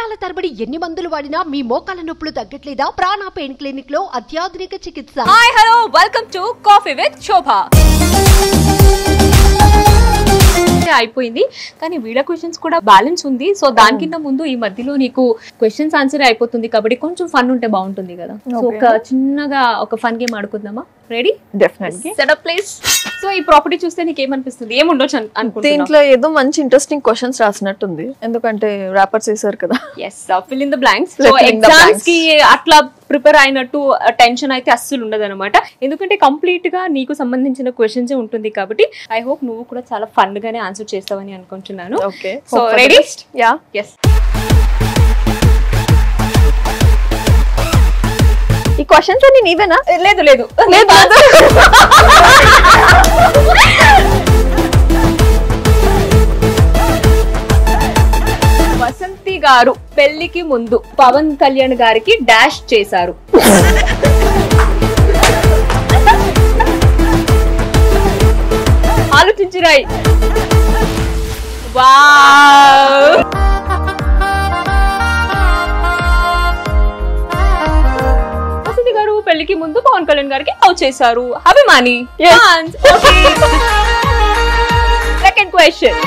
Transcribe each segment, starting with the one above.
సంవత్సరాల తరబడి ఎన్ని మందులు వాడినా మీ మోకాల నొప్పులు తగ్గట్లేదా? ప్రాణ పెయిన్ క్లినిక్ లో అత్యాధునిక చికిత్స. Hi hello welcome to coffee with Shobha. అయిపోయింది కానీ వీళ్ళ క్వశ్చన్స్ కూడా బ్యాలెన్స్ ఉంది. సో దానికింత ముందు ఈ మధ్యలో నీకు క్వశ్చన్స్ ఆన్సర్ అయిపోతుంది కాబట్టి కొంచెం ఫన్ ఉంటే బాగుంటుంది కదా. సో ఒక చిన్నగా ఒక ఫన్ గేమ్ ఆడుకుందామా? Ready? Definitely. Setup please. So ఈ ప్రాపర్టీ చూస్తే నీకు ఏమనిపిస్తుంది? ఏముండొచ్చు అనుకుంటున్నా? దీంట్లో ఏదో మంచి ఇంట్రెస్టింగ్ క్వశ్చన్స్ రాసినట్టుంది, ఎందుకంటే ర్యాపర్స్ వేసారు కదా. yes fill in the blanks. So exams కి అట్లా ప్రిపేర్ అయినట్టు టెన్షన్ అయితే అస్సలు ఉండదు అనమాట, ఎందుకంటే కంప్లీట్ గా నీకు సంబంధించిన క్వశ్చన్స్ ఉంటుంది కాబట్టి ఐ హోప్ నువ్వు కూడా చాలా ఫన్ గానే ఆన్సర్ చేస్తావని అనుకుంటున్నాను. Okay, so ready? Yeah. yes. ఈ క్వశ్చన్స్ అన్ని నీవేనా? లేదు లేదు వసంతి గారు పెళ్లికి ముందు పవన్ కళ్యాణ్ గారికి డాష్ చేశారు. ఆలోచించురాయి. వావ్, వసంతి గారు పెళ్లికి ముందు పవన్ కళ్యాణ్ గారికి లవ్ చేశారు. అభిమాని. Second question.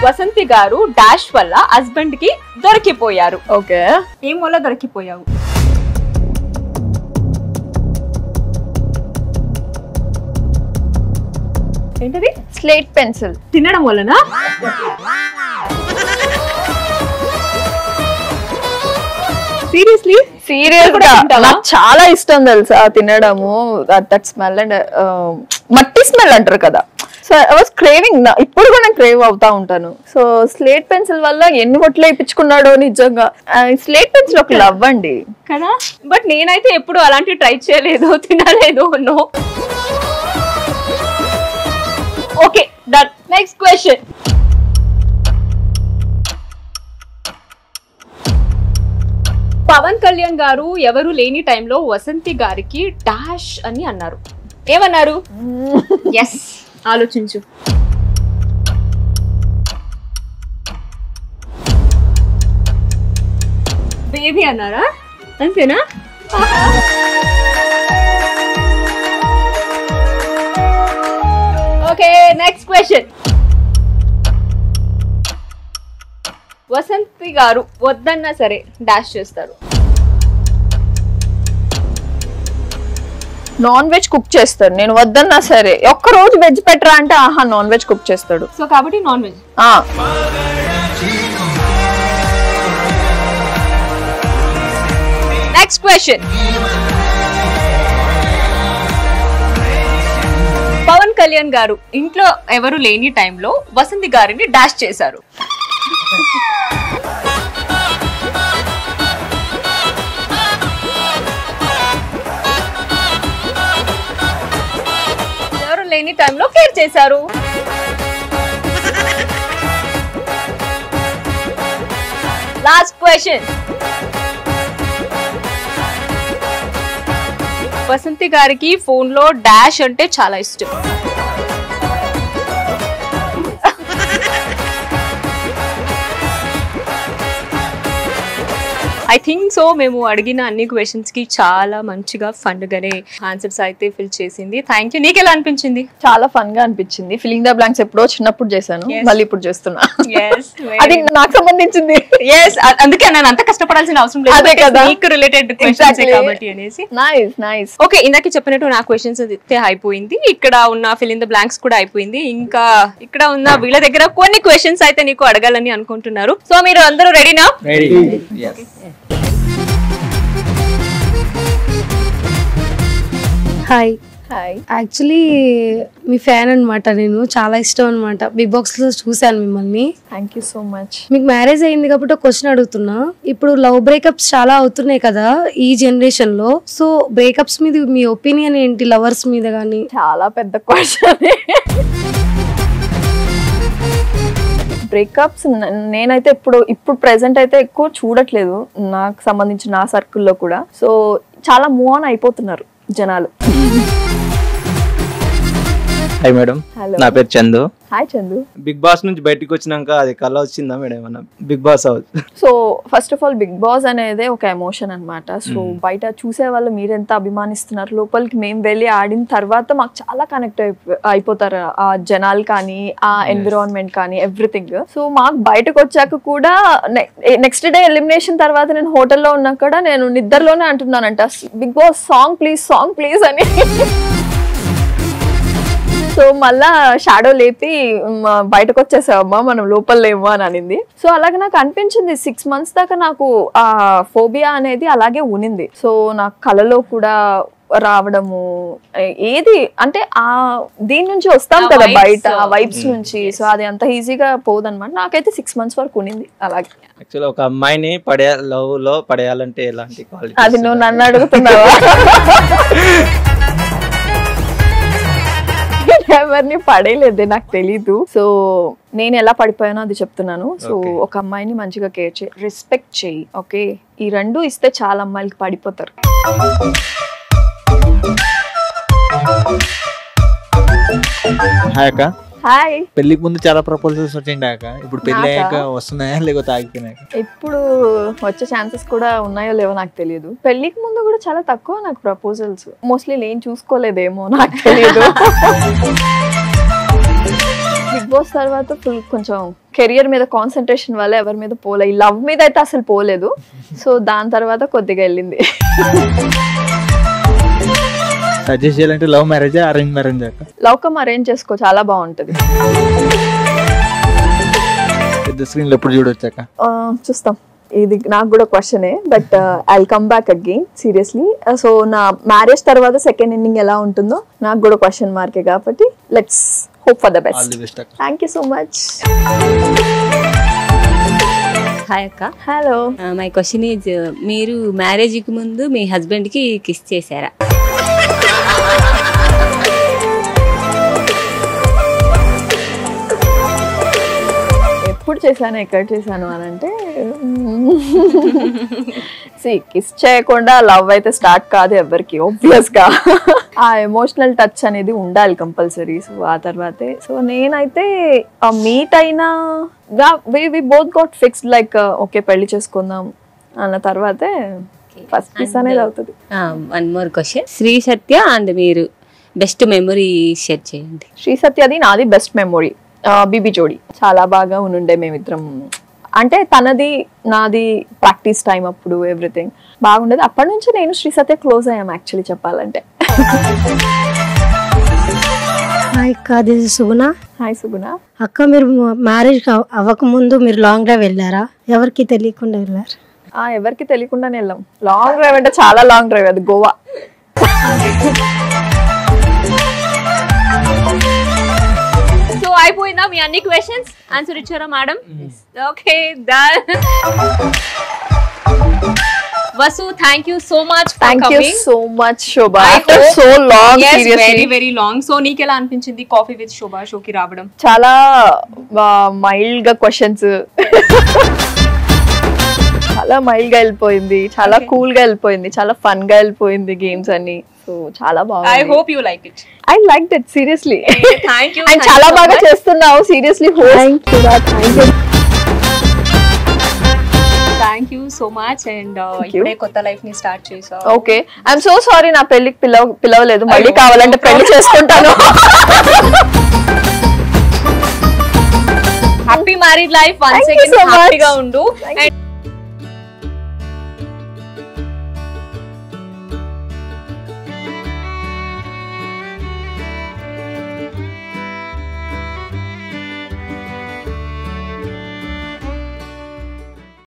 వసంతి గారు డాష్ వల్ల హస్బెండ్ కి దొరికిపోయారు. ఓకే, ఏం వల్ల దొరికిపోయావు? ఏంటది? స్లేట్ పెన్సిల్ తినడం వల్లనా? సీరియస్లీ? సీరియస్ గా నాకు చాలా ఇష్టం తెలుసా తినడము. దట్ స్మెల్ అండ్ మట్టి స్మెల్ అంటారు కదా. సో ఐ వాస్ క్రేవింగ్, ఇప్పుడు కూడా నేను క్రేవ్ అవుతా ఉంటాను. సో స్లేట్ పెన్సిల్ వల్ల ఎన్ని ఒట్లు వేయించుకున్నాడో నిజంగా. స్లేట్ పెన్సిల్ ఒక లవ్ అండి కదా. బట్ నేనైతే ఎప్పుడు అలాంటివి ట్రై చేయలేదు, తినలేదు. No. Okay done. Next question. Pawan Kalyan garu ఎవరు లేని టైంలో వసంతి గారికి డాష్ అని అన్నారు. ఏమన్నారు? ఎస్, ఆలోచించు. బేబీ అన్నారా? అంతేనా? Okay, next question. వసంతి గారు వద్దన్నా సరే డాష్ చేస్తారు. నాన్ వెజ్ కుక్ చేస్తాడు. నేను వద్దన్నా సరే ఒక్క రోజు వెజ్ పెట్టరా అంటే ఆహా నాన్ వెజ్ కుక్ చేస్తాడు. సో కాబట్టి non veg. Next question. Pawan Kalyan garu ఇంట్లో ఎవరు లేని టైంలో వసంతి గారిని డాష్ చేశారు. ఎవరు లేని టైంలో కేర్ చేశారు. Last question. వసంతి గారికి ఫోన్ లో డాష్ అంటే చాలా ఇష్టం. ఐ థింక్ సో మేము అడిగిన అన్ని క్వశ్చన్స్ కి చాలా మంచిగా ఫన్ గానే ఆన్సర్స్ అయితే ఫిల్ చేసింది. Thank you. నీకు ఎలా అనిపించింది? చాలా ఫన్ గా అనిపించింది. ఫిల్లింగ్ ద బ్లాంక్స్ ఎప్పుడో చిన్నప్పుడు చేశాను, మళ్ళీ ఇప్పుడు చేస్తున్నా. అది నాకు సంబంధించింది. అందుకే నేను అంత కష్టపడాల్సిన అవసరం లేదు, నీకు రిలేటెడ్ క్వశ్చన్స్ కాబట్టి అనేసి. Nice nice. ఓకే, ఇందాక చెప్పినట్టు నా క్వశ్చన్స్ అయితే అయిపోయింది, ఇక్కడ ఉన్న ఫిల్ ఇన్ ద బ్లాంక్స్ కూడా అయిపోయింది. ఇంకా ఇక్కడ ఉన్న వీళ్ళ దగ్గర కొన్ని క్వశ్చన్స్ అయితే నీకు అడగాలని అనుకుంటున్నారు. సో మీరు అందరూ రెడీనా? హాయ్. హాయ్. యాక్చువల్లీ మీ ఫ్యాన్ అనమాట, నేను చాలా ఇష్టం అనమాట. బిగ్ బాక్స్ లో చూసాను మిమ్మల్ని. Thank you so much. మీకు మ్యారేజ్ అయింది కాబట్టి ఒక క్వశ్చన్ అడుగుతున్నా. ఇప్పుడు లవ్ బ్రేకప్స్ చాలా అవుతున్నాయి కదా ఈ జనరేషన్ లో. సో బ్రేకప్స్ మీద మీ ఒపీనియన్ ఏంటి, లవర్స్ మీద కానీ? చాలా పెద్ద క్వశ్చన్. బ్రేకప్స్ నేనైతే ఇప్పుడు ప్రెసెంట్ అయితే ఎక్కువ చూడట్లేదు, నాకు సంబంధించిన నా సర్కిల్లో కూడా. సో చాలా మూవ్ ఆన్ అయిపోతున్నారు జనాలు. హాయ్ మేడం, నా పేరు Chandu. Hi Chandu. Big Boss నుంచి బయటకు వచ్చినాక అది కళ వచ్చిందా మేడం ఏమన్నా Big Boss house? So first of all Big Boss అనేది ఒక ఎమోషన్ అన్నమాట. సో బయట చూసే వాళ్ళు మీరెంత అభిమానిస్తున్నారు, లోపలికి మేము వెళ్ళి ఆడిన తర్వాత మాకు చాలా కనెక్ట్ అయిపోతారు ఆ జనాలు కానీ ఆ ఎన్విరాన్మెంట్ కానీ ఎవ్రీథింగ్. సో మాకు బయటకు వచ్చాక కూడా నెక్స్ట్ డే ఎలిమినేషన్ తర్వాత నేను హోటల్లో ఉన్నా కూడా నేను నిద్రలోనే అంటున్నానంట బిగ్ బాస్ సాంగ్ ప్లీజ్ అని. సో మళ్ళా షాడో లేపి బయటకు వచ్చేసావమ్మా మనం లోపల లేమో అని అనింది. సో అలాగే నాకు అనిపించింది 6 months దాకా నాకు ఆ ఫోబియా అనేది అలాగే ఉనింది. సో నాకు కళలో కూడా రావడము ఏది అంటే ఆ దీని నుంచి వస్తాం కదా బయట ఆ వైబ్స్ నుంచి. సో అది అంత ఈజీగా పోదన్నమాట. నాకైతే 6 months వరకు ఉనింది అలాగే. యాక్చువల్లీ ఒక అమ్మాయిని లవ్ లో పడేయాలంటే ఎలాంటి క్వాలిటీ? అది నువ్వు నన్ను అడుగుతున్నావా? ఎవరిని పడేయలేదే నాకు తెలీదు. సో నేను ఎలా పడిపోయానో అది చెప్తున్నాను. సో ఒక అమ్మాయిని మంచిగా కేర్ చేయి, రెస్పెక్ట్ చేయి. ఓకే, ఈ 2 ఇస్తే చాలా అమ్మాయిలకి పడిపోతారు. హాయ్ అక్క. హాయ్. పెళ్లికి ముందు చాలా ప్రపోజల్స్ వచ్చిండే అక్క, ఇప్పుడు పెళ్లి అయ్యాక వస్తున్నాయా లేకపోతే ఆగిపోయినాయి? ఇప్పుడు వచ్చే ఛాన్సెస్ కూడా ఉన్నాయో లేవో నాకు తెలియదు. పెళ్లికి ముందు కూడా చాలా తక్కువ నాకు ప్రపోజల్స్. మోస్ట్లీ నేను చూసుకోలేదేమో నాకు తెలియదు. బిగ్ బాస్ తర్వాత ఫుల్ కొంచెం కెరియర్ మీద కాన్సన్ట్రేషన్ వల్ల ఎవరి మీద పోలే. ఈ లవ్ మీద అయితే అసలు పోలేదు. సో దాని తర్వాత కొద్దిగా వెళ్ళింది. సజెస్ట్ చేయాలంటే లవ్ మ్యారేజ్ అరేంజ్ మ్యారేజ్ అక్క? లవ్ కమ్ అరేంజ్ చేసుకో, చాలా బాగుంటది. పెద్ద స్క్రీన్ లో ఎప్పుడు చూడొచ్చు అక్క? చూస్తాం. ఇది నాకు కూడా క్వశ్చనే, but I come back again seriously. So నా మ్యారేజ్ తర్వాత సెకండ్ ఇన్నింగ్ ఎలా ఉంటుందో నాకు కూడా క్వశ్చన్ మార్కే కాబట్టి let's hope for the best. Thank you so much. Hi అక్క. హలో. మై క్వశ్చన్ ఈజ్, మీరు మ్యారేజ్ కి ముందు మీ హస్బెండ్ కి కిస్ చేశారా? ఎప్పుడు చేశాను, ఎక్కడ చేశాను అని అంటే కిస్ చేయకుండా లవ్ అయితే స్టార్ట్ కాదు ఎవరికి, ఆబ్వియస్ గా. ఆ ఎమోషనల్ టచ్ అనేది ఉండాలి కంపల్సరీ. సో ఆ తర్వాతే సో నేనైతే మీట్ అయినా we both got fixed like okay పెళ్లి చేసుకుందాం అన్న తర్వాతే ఫస్ట్ కిస్ అనేది అవుతుంది. One more question, Sri Satya and మీరు బెస్ట్ మెమరీ షేర్ చేయండి. శ్రీ సత్యది నాది బెస్ట్ మెమొరీ. బీబీ జోడి చాలా బాగా ఉండే మేమిద్దరం. అంటే తనది నాది ప్రాక్టీస్ టైం అప్పుడు ఎవ్రీథింగ్ బాగుండేది. అప్పటి నుంచి నేను శ్రీ సత్య క్లోజ్ అయ్యాం యాక్చువల్లీ చెప్పాలంటే. హాయ్ అక్క, దిస్ ఇస్ సుగుణ. హాయ్ సుగుణ. అక్క, మీరు మ్యారేజ్ అవ్వక ముందు మీరు లాంగ్ డ్రైవ్ వెళ్ళారా? ఎవరికి తెలియకుండా వెళ్ళారు? ఎవరికి తెలియకుండానే వెళ్ళాం. లాంగ్ డ్రైవ్ అంటే చాలా లాంగ్ డ్రైవ్, అది గోవా. సో అయిపోయిందా మీ అన్ని క్వశ్చన్స్? ఆన్సర్ ఇచ్చారా madam? Okay, done. Vasu, thank you so much for coming. Thank you so much, Shobha. After so long, yes, seriously. very long. So నీకు ఎలా అనిపించింది కాఫీ విత్ శోభా షోకి రావడం? చాలా మైల్డ్ గా క్వశ్చన్స్, చాలా మైల్డ్ గా వెళ్ళిపోయింది, చాలా కూల్ గా వెళ్ళిపోయింది, చాలా ఫన్ గా వెళ్ళిపోయింది గేమ్స్ అన్ని. సో చాలా బాగుంది. I hope you like it. I liked it seriously. Thank you. And చాలా బాగా చేస్తున్నావు seriously. Thank you. Thank you so much. And ఇప్పుడే కొత్త లైఫ్ ని స్టార్ట్ చేసావు. ఓకే, ఐఎమ్ సో సారీ నా పెళ్లికి పిలవలేదు. మళ్ళీ కావాలంటే పెళ్లి చేసుకుంటాను. Happy married life. Once again హ్యాపీగా ఉండు.